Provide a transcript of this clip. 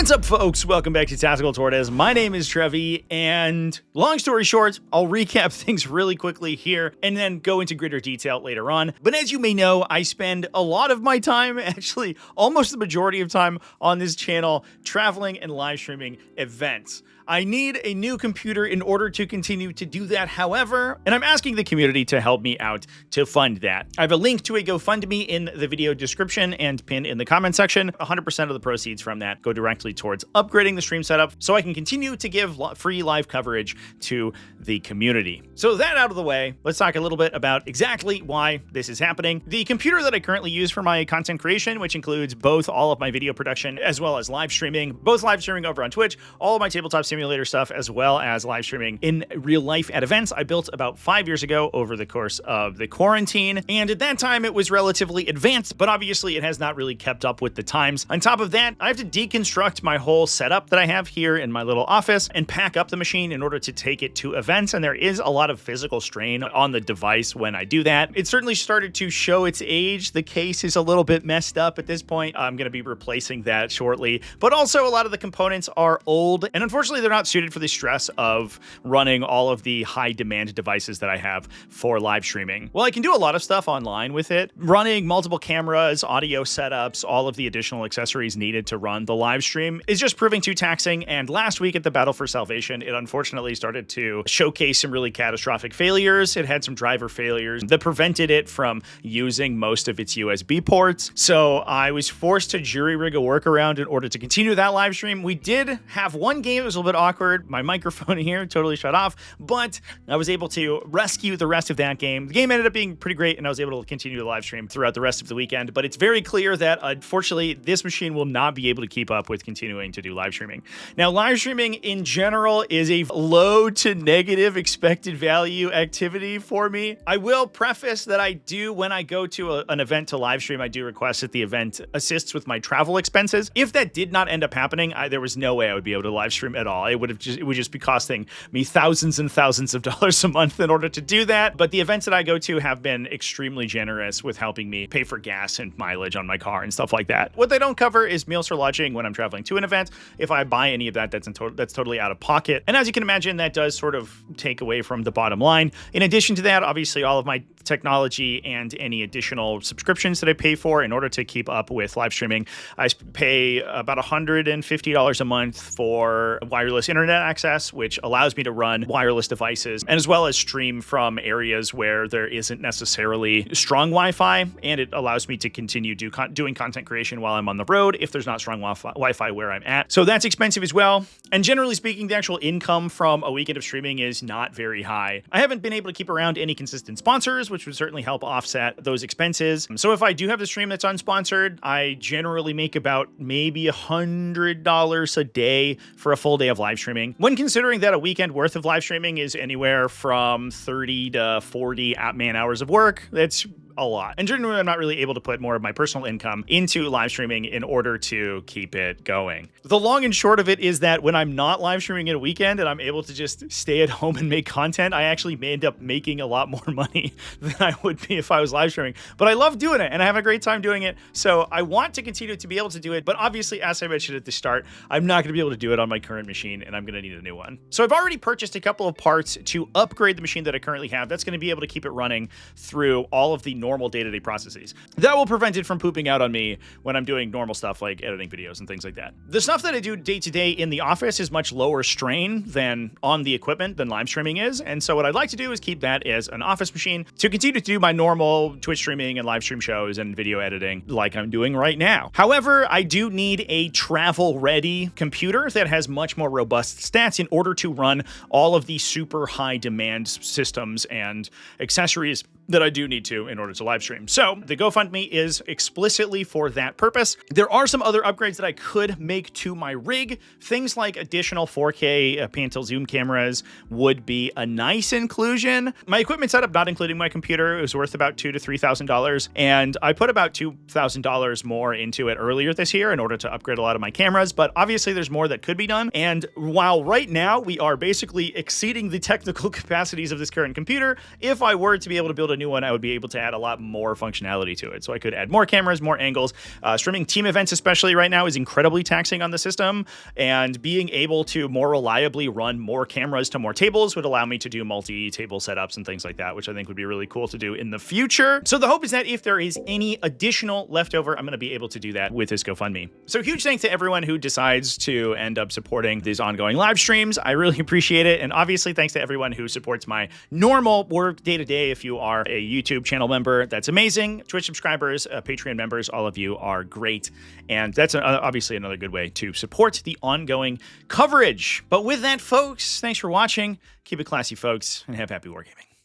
What's up, folks? Welcome back to TacticalTortoise. My name is Trevi, and long story short, I'll recap things really quickly here and then go into greater detail later on. But as you may know, I spend a lot of my time, actually almost the majority of time on this channel, traveling and live streaming events. I need a new computer in order to continue to do that, however, and I'm asking the community to help me out to fund that. I have a link to a GoFundMe in the video description and pinned in the comment section. 100% of the proceeds from that go directly towards upgrading the stream setup so I can continue to give free live coverage to the community. So that out of the way, let's talk a little bit about exactly why this is happening. The computer that I currently use for my content creation, which includes both all of my video production as well as live streaming, both live streaming over on Twitch, all of my tabletop simulator stuff, as well as live streaming in real life at events, I built about 5 years ago over the course of the quarantine. And at that time, it was relatively advanced, but obviously it has not really kept up with the times. On top of that, I have to deconstruct my whole setup that I have here in my little office and pack up the machine in order to take it to events. And there is a lot of physical strain on the device when I do that. It certainly started to show its age. The case is a little bit messed up at this point. I'm going to be replacing that shortly, but also a lot of the components are old, and unfortunately they're not suited for the stress of running all of the high demand devices that I have for live streaming. Well, I can do a lot of stuff online with it. Running multiple cameras, audio setups, all of the additional accessories needed to run the live stream is just proving too taxing. And last week at the Battle for Salvation, it unfortunately started to showcase some really catastrophic failures. It had some driver failures that prevented it from using most of its USB ports. So I was forced to jury rig a workaround in order to continue that live stream. We did have one game that was a little bit awkward. My microphone here totally shut off, but I was able to rescue the rest of that game. The game ended up being pretty great, and I was able to continue the live stream throughout the rest of the weekend, but it's very clear that unfortunately this machine will not be able to keep up with continuing to do live streaming. Now, live streaming in general is a low to negative expected value activity for me. I will preface that I do, when I go to an event to live stream, I do request that the event assists with my travel expenses. If that did not end up happening, there was no way I would be able to live stream at all. It would just be costing me thousands and thousands of dollars a month in order to do that. But the events that I go to have been extremely generous with helping me pay for gas and mileage on my car and stuff like that. What they don't cover is meals for lodging when I'm traveling to an event. If I buy any of that, that's totally out of pocket. And as you can imagine, that does sort of take away from the bottom line. In addition to that, obviously all of my technology and any additional subscriptions that I pay for in order to keep up with live streaming, I pay about $150 a month for wireless internet access, which allows me to run wireless devices and as well as stream from areas where there isn't necessarily strong Wi-Fi, and it allows me to continue doing content creation while I'm on the road if there's not strong Wi-Fi where I'm at. So that's expensive as well. And generally speaking, the actual income from a weekend of streaming is not very high. I haven't been able to keep around any consistent sponsors, which would certainly help offset those expenses. So if I do have the stream that's unsponsored, I generally make about maybe $100 a day for a full day of live streaming. When considering that a weekend worth of live streaming is anywhere from 30 to 40 man hours of work, that's a lot. And generally, I'm not really able to put more of my personal income into live streaming in order to keep it going. The long and short of it is that when I'm not live streaming at a weekend and I'm able to just stay at home and make content, I actually may end up making a lot more money than I would be if I was live streaming. But I love doing it and I have a great time doing it. So I want to continue to be able to do it. But obviously, as I mentioned at the start, I'm not going to be able to do it on my current machine, and I'm going to need a new one. So I've already purchased a couple of parts to upgrade the machine that I currently have. That's going to be able to keep it running through all of the normal day-to-day processes. That will prevent it from pooping out on me when I'm doing normal stuff like editing videos and things like that. The stuff that I do day-to-day in the office is much lower strain than on the equipment than live streaming is. And so what I'd like to do is keep that as an office machine to continue to do my normal Twitch streaming and live stream shows and video editing like I'm doing right now. However, I do need a travel-ready computer that has much more robust stats in order to run all of the super high-demand systems and accessories that I do need to in order to live stream. So the GoFundMe is explicitly for that purpose. There are some other upgrades that I could make to my rig. Things like additional 4K pan-tilt zoom cameras would be a nice inclusion. My equipment setup, not including my computer, is worth about $2,000 to $3,000, and I put about $2,000 more into it earlier this year in order to upgrade a lot of my cameras, but obviously there's more that could be done. And while right now we are basically exceeding the technical capacities of this current computer, if I were to be able to build a a new one, I would be able to add a lot more functionality to it. So I could add more cameras, more angles. Streaming team events, especially right now, is incredibly taxing on the system. And being able to more reliably run more cameras to more tables would allow me to do multi-table setups and things like that, which I think would be really cool to do in the future. So the hope is that if there is any additional leftover, I'm going to be able to do that with this GoFundMe. So huge thanks to everyone who decides to end up supporting these ongoing live streams. I really appreciate it. And obviously thanks to everyone who supports my normal work day to day. If you are a YouTube channel member, that's amazing. Twitch subscribers, Patreon members, all of you are great. And that's obviously another good way to support the ongoing coverage. But with that, folks, thanks for watching. Keep it classy, folks, and have happy wargaming.